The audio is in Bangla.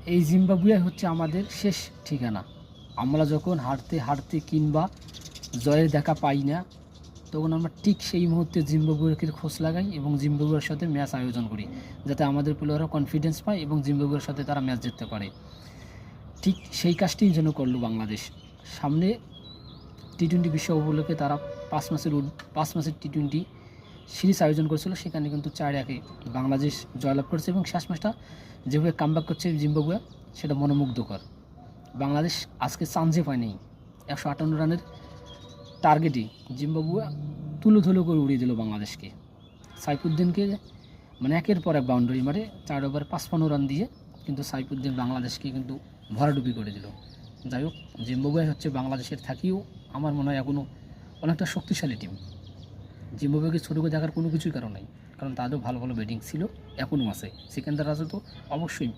এই জিম্বাবুয়ে হচ্ছে আমাদের শেষ ঠিকানা। আমরা যখন হারতে হারতে কিংবা জয়ের দেখা পাই না, তখন আমরা ঠিক সেই মুহূর্তে জিম্বাবুয়েকে খোঁজ লাগাই এবং জিম্বাবুয়ের সাথে ম্যাচ আয়োজন করি, যাতে আমাদের প্লেয়াররা কনফিডেন্স পায় এবং জিম্বাবুয়ের সাথে তারা ম্যাচ জিততে পারে। ঠিক সেই কাজটিই যেন করলো বাংলাদেশ। সামনে টি-20 বিশ্ব উপলক্ষে তারা 5 ম্যাচের টি-20 সিরিজ আয়োজন করেছিল, সেখানে কিন্তু 4-1 বাংলাদেশ জয়লাভ করেছে এবং শেষ ম্যাচটা যেভাবে কামব্যাক করছে জিম্বাবুয়ে, সেটা মনোমুগ্ধকর। বাংলাদেশ আজকে চান্সই পায়নি। 158 রানের টার্গেটই জিম্বাবুয়ে তুলো করে উড়িয়ে দিল বাংলাদেশকে। সাইফুদ্দিনকে মানে একের পর এক বাউন্ডারি মারে 4 ওভারে 55 রান দিয়ে, কিন্তু সাইফুদ্দিন বাংলাদেশকে কিন্তু ভরাডুবি করে দিল। যাই হোক, জিম্বাবুয়ে হচ্ছে বাংলাদেশের থাকিও আমার মনে হয় এখনও অনেকটা শক্তিশালী টিম। জিম্বাবুয়েকে ছোটো করে দেখার কোনো কিছুই কারণ নেই, কারণ তাদেরও ভালো ভালো ব্যাটিং ছিল, এখনও আছে। সিকান্দার রাজা তো অবশ্যই